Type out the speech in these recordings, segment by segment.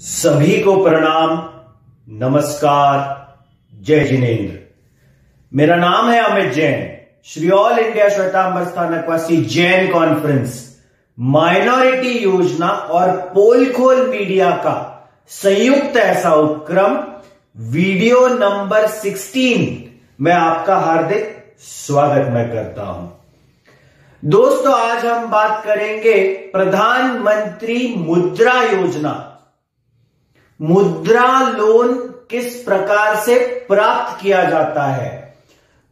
सभी को प्रणाम, नमस्कार, जय जिनेन्द्र। मेरा नाम है Amit Jain. Shri all India Shwetambar Sthanakvasi Jain conference minority योजना और पोलखोल मीडिया का संयुक्त ऐसा उपक्रम वीडियो नंबर 16 में आपका हार्दिक स्वागत मैं करता हूं। दोस्तों, आज हम बात करेंगे प्रधानमंत्री मुद्रा योजना। मुद्रा लोन किस प्रकार से प्राप्त किया जाता है,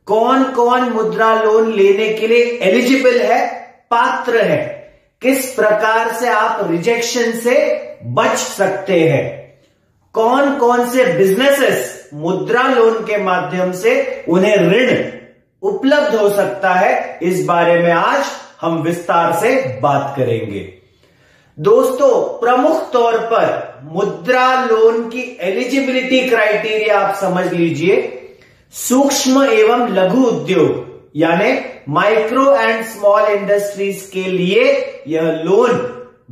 कौन कौन मुद्रा लोन लेने के लिए एलिजिबल है, पात्र है, किस प्रकार से आप रिजेक्शन से बच सकते हैं, कौन कौन से बिजनेसेस मुद्रा लोन के माध्यम से उन्हें ऋण उपलब्ध हो सकता है, इस बारे में आज हम विस्तार से बात करेंगे। दोस्तों, प्रमुख तौर पर मुद्रा लोन की एलिजिबिलिटी क्राइटेरिया आप समझ लीजिए। सूक्ष्म एवं लघु उद्योग यानी माइक्रो एंड स्मॉल इंडस्ट्रीज के लिए यह लोन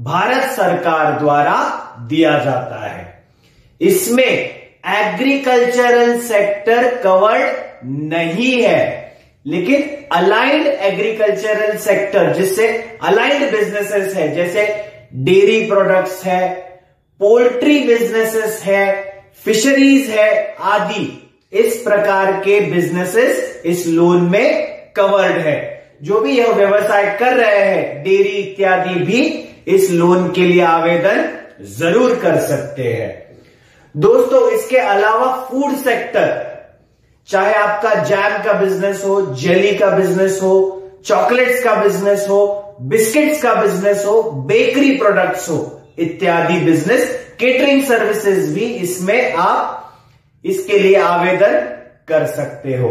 भारत सरकार द्वारा दिया जाता है। इसमें एग्रीकल्चरल सेक्टर कवर्ड नहीं है, लेकिन अलाइंड एग्रीकल्चरल सेक्टर, जिससे अलाइंड बिजनेसेस है, जैसे डेयरी प्रोडक्ट्स है, पोल्ट्री बिजनेसेस है, फिशरीज है आदि, इस प्रकार के बिजनेसेस इस लोन में कवर्ड है। जो भी यह व्यवसाय कर रहे हैं, डेयरी इत्यादि, भी इस लोन के लिए आवेदन जरूर कर सकते हैं। दोस्तों, इसके अलावा फूड सेक्टर, चाहे आपका जैम का बिजनेस हो, जेली का बिजनेस हो, चॉकलेट्स का बिजनेस हो, बिस्किट्स का बिजनेस हो, बेकरी प्रोडक्ट्स हो इत्यादि बिजनेस, केटरिंग सर्विसेज भी इसमें आप इसके लिए आवेदन कर सकते हो।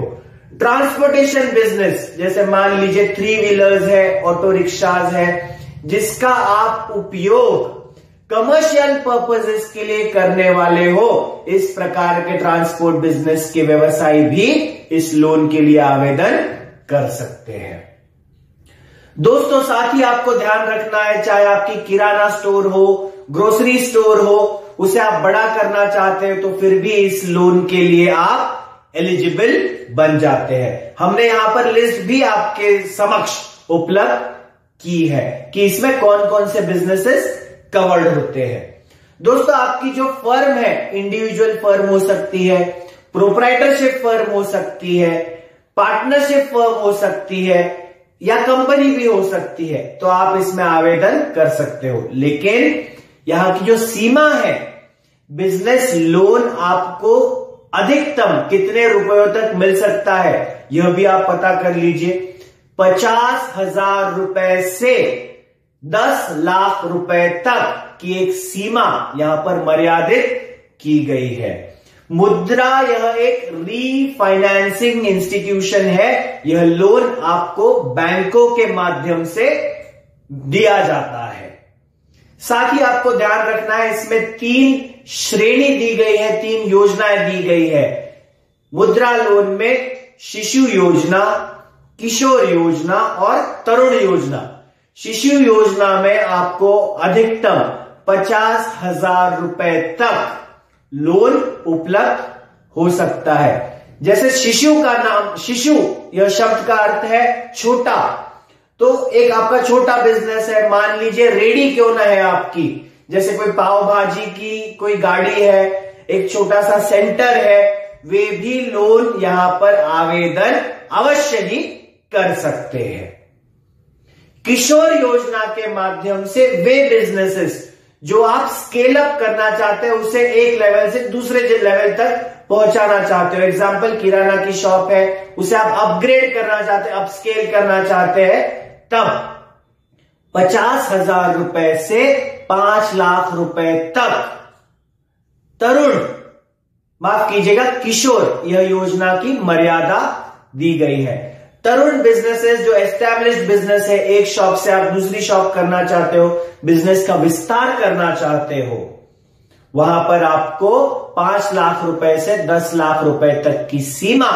ट्रांसपोर्टेशन बिजनेस, जैसे मान लीजिए 3 व्हीलर्स है, ऑटो रिक्शाज है, जिसका आप उपयोग कमर्शियल पर्पसेस के लिए करने वाले हो, इस प्रकार के ट्रांसपोर्ट बिजनेस के व्यवसायी भी इस लोन के लिए आवेदन कर सकते हैं। दोस्तों, साथ ही आपको ध्यान रखना है, चाहे आपकी किराना स्टोर हो, ग्रोसरी स्टोर हो, उसे आप बड़ा करना चाहते हो तो फिर भी इस लोन के लिए आप एलिजिबल बन जाते हैं। हमने यहां पर लिस्ट भी आपके समक्ष उपलब्ध की है कि इसमें कौन कौन से बिजनेसेस कवर्ड होते हैं। दोस्तों, आपकी जो फर्म है, इंडिविजुअल फर्म हो सकती है, प्रोप्राइटरशिप फर्म हो सकती है, पार्टनरशिप फर्म हो सकती है, या कंपनी भी हो सकती है, तो आप इसमें आवेदन कर सकते हो। लेकिन यहां की जो सीमा है, बिजनेस लोन आपको अधिकतम कितने रुपयों तक मिल सकता है, यह भी आप पता कर लीजिए। 50,000 रुपए से 10 लाख रुपए तक की एक सीमा यहां पर मर्यादित की गई है। मुद्रा यह एक रीफाइनेंसिंग इंस्टीट्यूशन है। यह लोन आपको बैंकों के माध्यम से दिया जाता है। साथ ही आपको ध्यान रखना है, इसमें 3 श्रेणी दी गई है, 3 योजनाएं दी गई है मुद्रा लोन में। शिशु योजना, किशोर योजना और तरुण योजना। शिशु योजना में आपको अधिकतम 50,000 रुपए तक लोन उपलब्ध हो सकता है। जैसे शिशु का नाम, शिशु यह शब्द का अर्थ है छोटा, तो एक आपका छोटा बिजनेस है, मान लीजिए रेडी क्यों ना है आपकी, जैसे कोई पाव भाजी की कोई गाड़ी है, एक छोटा सा सेंटर है, वे भी लोन यहां पर आवेदन अवश्य ही कर सकते हैं। किशोर योजना के माध्यम से वे बिजनेसेस जो आप स्केल अप करना चाहते हैं, उसे एक लेवल से दूसरे लेवल तक पहुंचाना चाहते हो। एग्जांपल, किराना की शॉप है, उसे आप अपग्रेड करना चाहते हैं, अपस्केल करना चाहते हैं, तब 50,000 रुपए से 5 लाख रुपए तक तरुण, माफ कीजिएगा, किशोर, यह योजना की मर्यादा दी गई है। तरुण बिजनेसेस जो एस्टैब्लिश्ड बिजनेस है, एक शॉप से आप दूसरी शॉप करना चाहते हो, बिजनेस का विस्तार करना चाहते हो, वहां पर आपको 5 लाख रुपए से 10 लाख रुपए तक की सीमा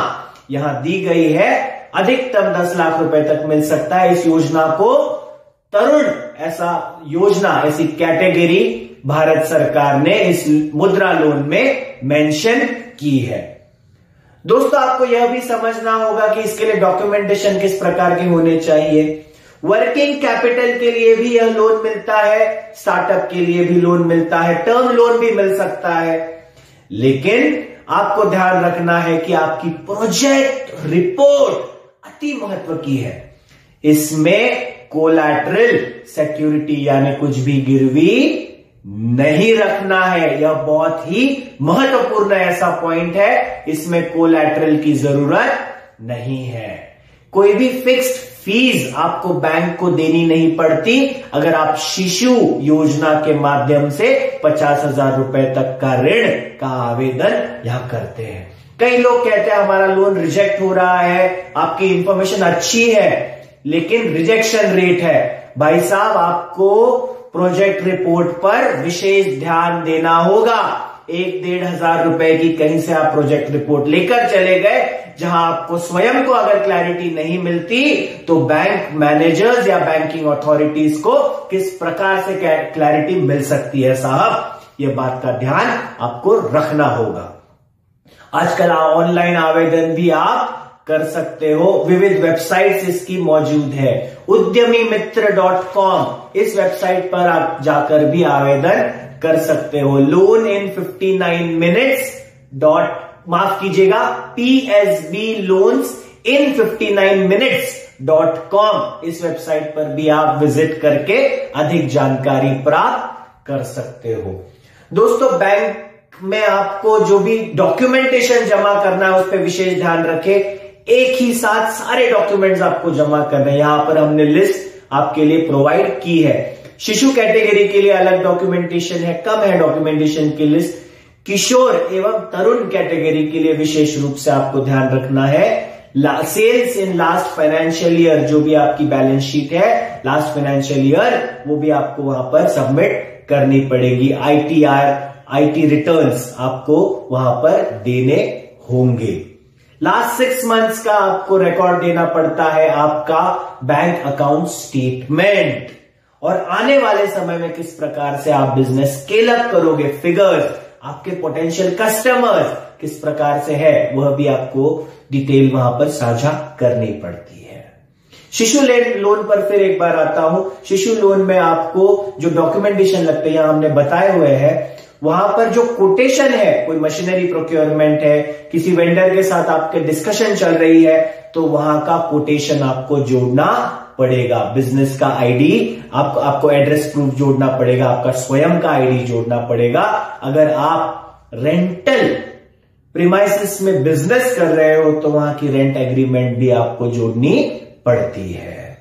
यहां दी गई है। अधिकतम 10 लाख रुपए तक मिल सकता है। इस योजना को तरुण ऐसा योजना, ऐसी कैटेगरी भारत सरकार ने इस मुद्रा लोन में मेंशन की है। दोस्तों, आपको यह भी समझना होगा कि इसके लिए डॉक्यूमेंटेशन किस प्रकार के होने चाहिए। वर्किंग कैपिटल के लिए भी यह लोन मिलता है, स्टार्टअप के लिए भी लोन मिलता है, टर्म लोन भी मिल सकता है, लेकिन आपको ध्यान रखना है कि आपकी प्रोजेक्ट रिपोर्ट अति महत्व की है। इसमें कोलैटरल सिक्योरिटी यानी कुछ भी गिरवी नहीं रखना है। यह बहुत ही महत्वपूर्ण ऐसा पॉइंट है, इसमें कोलैटरल की जरूरत नहीं है। कोई भी फिक्स्ड फीस आपको बैंक को देनी नहीं पड़ती अगर आप शिशु योजना के माध्यम से 50,000 रुपए तक का ऋण का आवेदन यहां करते हैं। कई लोग कहते हैं हमारा लोन रिजेक्ट हो रहा है, आपकी इंफॉर्मेशन अच्छी है लेकिन रिजेक्शन रेट है। भाई साहब, आपको प्रोजेक्ट रिपोर्ट पर विशेष ध्यान देना होगा। 1-1.5 हजार रुपए की कहीं से आप प्रोजेक्ट रिपोर्ट लेकर चले गए, जहां आपको स्वयं को अगर क्लैरिटी नहीं मिलती तो बैंक मैनेजर्स या बैंकिंग अथॉरिटीज को किस प्रकार से क्लैरिटी मिल सकती है साहब, यह बात का ध्यान आपको रखना होगा। आजकल ऑनलाइन आवेदन भी आप कर सकते हो, विविध वेबसाइट्स इसकी मौजूद है। udyamimitra.com इस वेबसाइट पर आप जाकर भी आवेदन कर सकते हो। लोन इन 59 मिनट्स माफ कीजिएगा PSB लोन्स इन 59 minutes.com इस वेबसाइट पर भी आप विजिट करके अधिक जानकारी प्राप्त कर सकते हो। दोस्तों, बैंक में आपको जो भी डॉक्यूमेंटेशन जमा करना है उस पर विशेष ध्यान रखें। एक ही साथ सारे डॉक्यूमेंट्स आपको जमा करने, यहां पर हमने लिस्ट आपके लिए प्रोवाइड की है। शिशु कैटेगरी के लिए अलग डॉक्यूमेंटेशन है, कम है डॉक्यूमेंटेशन की लिस्ट। किशोर एवं तरुण कैटेगरी के लिए विशेष रूप से आपको ध्यान रखना है। Sales in last financial year, जो भी आपकी बैलेंस शीट है लास्ट फाइनेंशियल ईयर, वो भी आपको वहां पर सबमिट करनी पड़ेगी। IT रिटर्न्स आपको वहां पर देने होंगे। लास्ट 6 मंथ्स का आपको रिकॉर्ड देना पड़ता है, आपका बैंक अकाउंट स्टेटमेंट, और आने वाले समय में किस प्रकार से आप बिजनेस स्केल अप करोगे, फिगर्स, आपके पोटेंशियल कस्टमर्स किस प्रकार से है, वह भी आपको डिटेल वहां पर साझा करनी पड़ती है। शिशु लोन पर फिर एक बार आता हूं। शिशु लोन में आपको जो डॉक्यूमेंटेशन लगते हैं हमने बताए हुए हैं, वहां पर जो कोटेशन है, कोई मशीनरी प्रोक्योरमेंट है, किसी वेंडर के साथ आपके डिस्कशन चल रही है, तो वहां का कोटेशन आपको जोड़ना पड़ेगा। बिजनेस का आईडी, आपको एड्रेस प्रूफ जोड़ना पड़ेगा, आपका स्वयं का आईडी जोड़ना पड़ेगा। अगर आप रेंटल प्रीमाइसिस में बिजनेस कर रहे हो तो वहां की रेंट एग्रीमेंट भी आपको जोड़नी पड़ती है।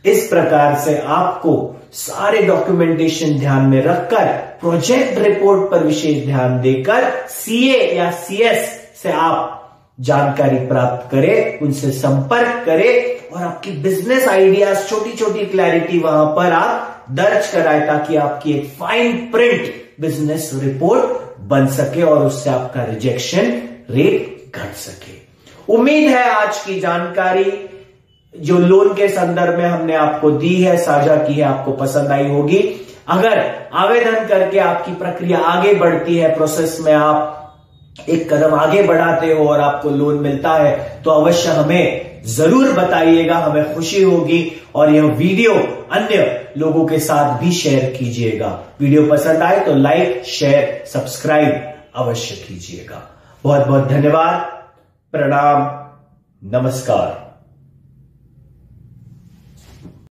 इस प्रकार से आपको सारे डॉक्यूमेंटेशन ध्यान में रखकर प्रोजेक्ट रिपोर्ट पर विशेष ध्यान देकर CA या CS से आप जानकारी प्राप्त करें, उनसे संपर्क करें और आपकी बिजनेस आइडियाज, छोटी छोटी क्लैरिटी वहां पर आप दर्ज कराएं, ताकि आपकी एक फाइन प्रिंट बिजनेस रिपोर्ट बन सके और उससे आपका रिजेक्शन रेट घट सके। उम्मीद है आज की जानकारी जो लोन के संदर्भ में हमने आपको दी है, साझा की है, आपको पसंद आई होगी। अगर आवेदन करके आपकी प्रक्रिया आगे बढ़ती है, प्रोसेस में आप एक कदम आगे बढ़ाते हो और आपको लोन मिलता है, तो अवश्य हमें जरूर बताइएगा, हमें खुशी होगी। और यह वीडियो अन्य लोगों के साथ भी शेयर कीजिएगा। वीडियो पसंद आए तो लाइक, शेयर, सब्सक्राइब अवश्य कीजिएगा। बहुत बहुत धन्यवाद। प्रणाम, नमस्कार।